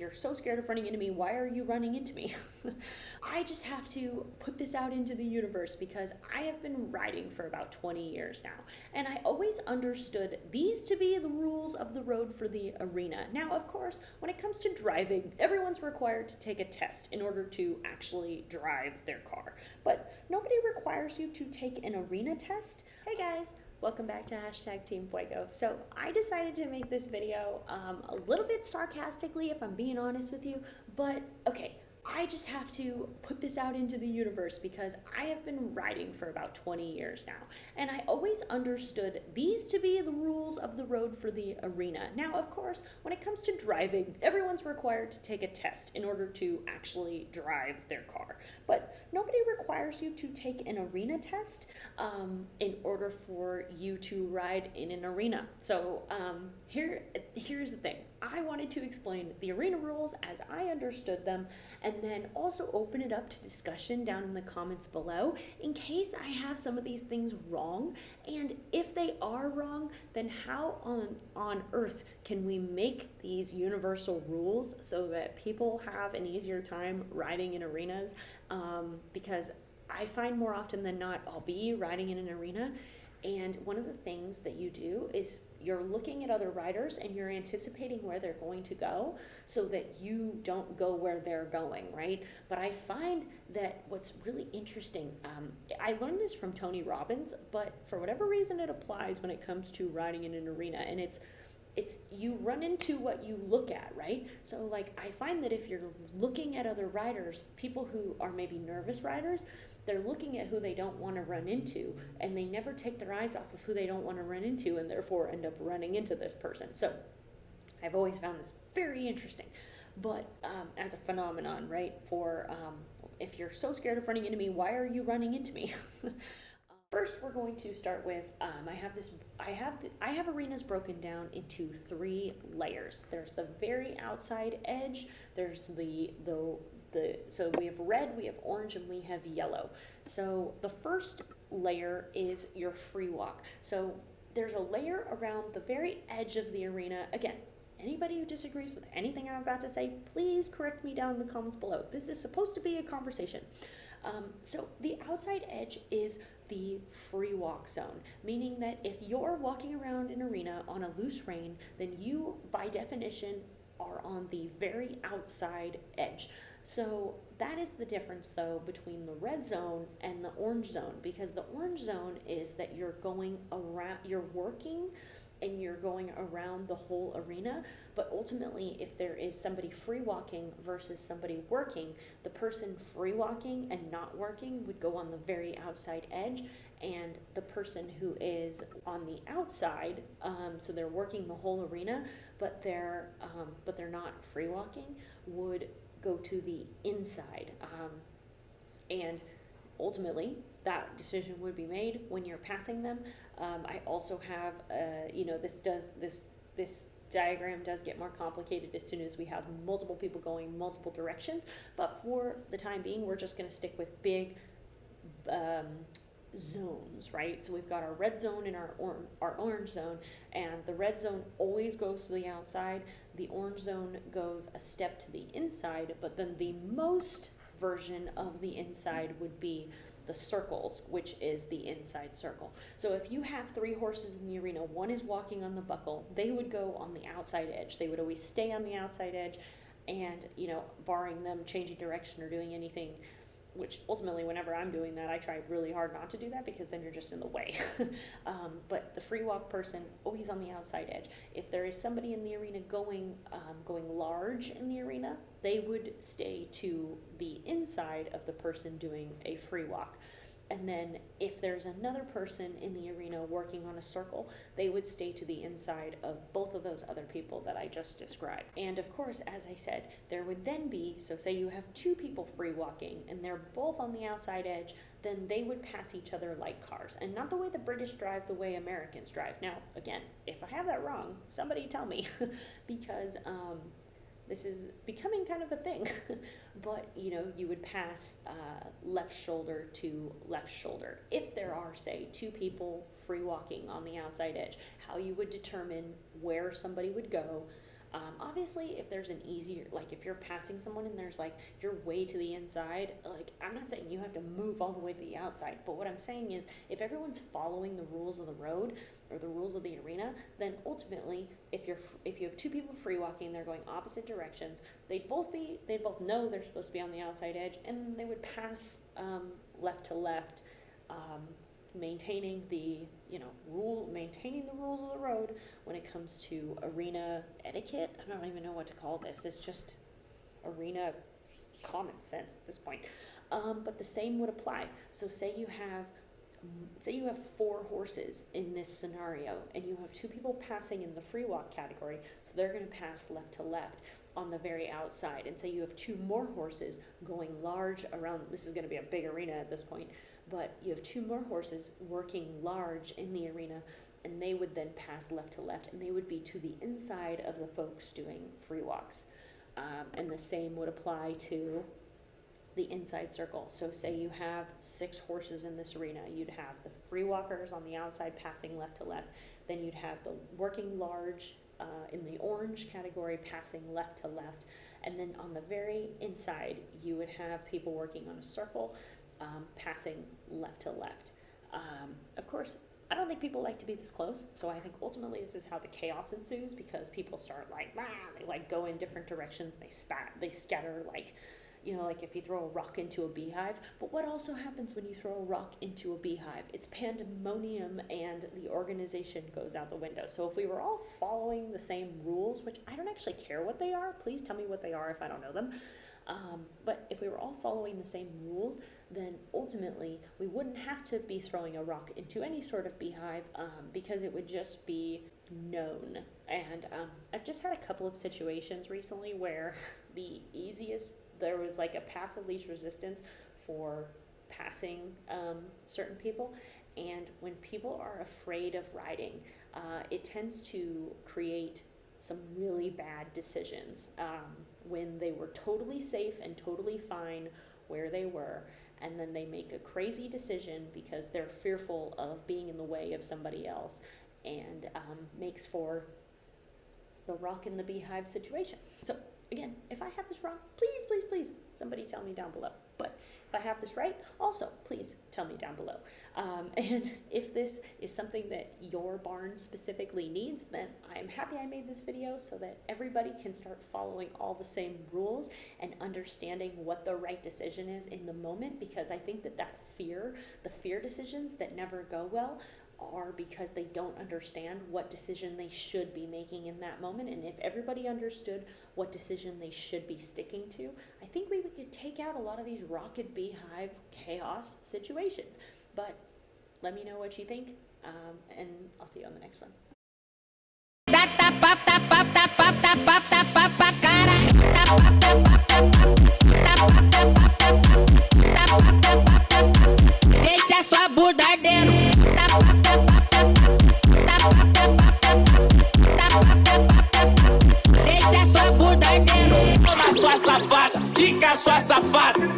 you're so scared of running into me, why are you running into me? I just have to put this out into the universe because I have been riding for about 20 years now, and I always understood these to be the rules of the road for the arena. Now, of course, when it comes to driving, everyone's required to take a test in order to actually drive their car, but nobody requires you to take an arena test. Hey guys, welcome back to #Team Fuego. So I decided to make this video a little bit sarcastically, if I'm being honest with you, but okay, I just have to put this out into the universe because I have been riding for about 20 years now, and I always understood these to be the rules of the road for the arena. Now, of course, when it comes to driving, everyone's required to take a test in order to actually drive their car, but nobody requires you to take an arena test in order for you to ride in an arena. So here's the thing. I wanted to explain the arena rules as I understood them, and then also open it up to discussion down in the comments below in case I have some of these things wrong. And if they are wrong, then how on earth can we make these universal rules so that people have an easier time riding in arenas? Because I find more often than not, I'll be riding in an arena, and one of the things that you do is you're looking at other riders and you're anticipating where they're going to go so that you don't go where they're going, right? But I find that what's really interesting, I learned this from Tony Robbins, but for whatever reason it applies when it comes to riding in an arena, and it's you run into what you look at, right? So like I find that if you're looking at other riders, people who are maybe nervous riders, they're looking at who they don't want to run into, and they never take their eyes off of who they don't want to run into, and therefore end up running into this person. So I've always found this very interesting, but as a phenomenon, right? For if you're so scared of running into me, why are you running into me? First, we're going to start with I have arenas broken down into 3 layers. There's the very outside edge. There's so we have red, we have orange, and we have yellow. So the first layer is your free walk. So there's a layer around the very edge of the arena. Again, anybody who disagrees with anything I'm about to say, please correct me down in the comments below. This is supposed to be a conversation. So the outside edge is the free walk zone, meaning that if you're walking around an arena on a loose rein, then you, by definition, are on the very outside edge. So that is the difference, though, between the red zone and the orange zone, because the orange zone is that you're going around, you're working and you're going around the whole arena, but ultimately if there is somebody free walking versus somebody working, the person free walking and not working would go on the very outside edge, and the person who is on the outside, so they're working the whole arena, but they're not free walking, would go to the inside, and ultimately that decision would be made when you're passing them. I also have this diagram does get more complicated as soon as we have multiple people going multiple directions, but for the time being we're just going to stick with big zones, right? So we've got our red zone and our orange zone, and the red zone always goes to the outside, the orange zone goes a step to the inside, but then the most version of the inside would be the circles, which is the inside circle. So if you have 3 horses in the arena, one is walking on the buckle, they would go on the outside edge. They would always stay on the outside edge, and barring them changing direction or doing anything, which ultimately whenever I'm doing that I try really hard not to do that because then you're just in the way. But the free walk person always on the outside edge. If there is somebody in the arena going large in the arena, they would stay to the inside of the person doing a free walk. And then if there's another person in the arena working on a circle, they would stay to the inside of both of those other people that I just described. And of course, as I said, there would then be, so say you have 2 people free walking and they're both on the outside edge, then they would pass each other like cars. And not the way the British drive, the way Americans drive. Now, again, if I have that wrong, somebody tell me, because this is becoming kind of a thing. But you would pass left shoulder to left shoulder. If there are, say, 2 people free walking on the outside edge, how you would determine where somebody would go Obviously, if there's an easier, like if you're passing someone and there's like you're way to the inside, like I'm not saying you have to move all the way to the outside, but what I'm saying is if everyone's following the rules of the road or the rules of the arena, then ultimately if you have two people free walking, they're going opposite directions, they'd both know they're supposed to be on the outside edge, and they would pass left to left, maintaining the rules of the road when it comes to arena etiquette. I don't even know what to call this. It's just arena common sense at this point. But the same would apply. So say you have 4 horses in this scenario, and you have 2 people passing in the free walk category, so they're going to pass left to left on the very outside. And say you have 2 more horses going large around, this is going to be a big arena at this point, but you have 2 more horses working large in the arena, and they would then pass left to left, and they would be to the inside of the folks doing free walks. And the same would apply to the inside circle. So say you have 6 horses in this arena, you'd have the free walkers on the outside passing left to left, then you'd have the working large in the orange category passing left to left, and then on the very inside you would have people working on a circle passing left to left. Of course, I don't think people like to be this close, so I think ultimately this is how the chaos ensues, because people start like, they like go in different directions, they scatter like, like if you throw a rock into a beehive. But what also happens when you throw a rock into a beehive? It's pandemonium, and the organization goes out the window. So if we were all following the same rules, which I don't actually care what they are, please tell me what they are if I don't know them. But if we were all following the same rules, then ultimately we wouldn't have to be throwing a rock into any sort of beehive, because it would just be known. And I've just had a couple of situations recently where there was like a path of least resistance for passing certain people. And when people are afraid of riding, it tends to create some really bad decisions when they were totally safe and totally fine where they were, and then they make a crazy decision because they're fearful of being in the way of somebody else, and makes for the rock in the beehive situation. So again, if I have this wrong, please, somebody tell me down below. But if I have this right, also, please tell me down below. And if this is something that your barn specifically needs, then I'm happy I made this video so that everybody can start following all the same rules and understanding what the right decision is in the moment, because I think that the fear decisions that never go well are because they don't understand what decision they should be making in that moment. And if everybody understood what decision they should be sticking to, I think we could take out a lot of these rocket beehive chaos situations. But let me know what you think, and I'll see you on the next one. Deixa sua bunda ardendo. Deixa sua bunda ardendo. Toma sua safada, fica sua safada.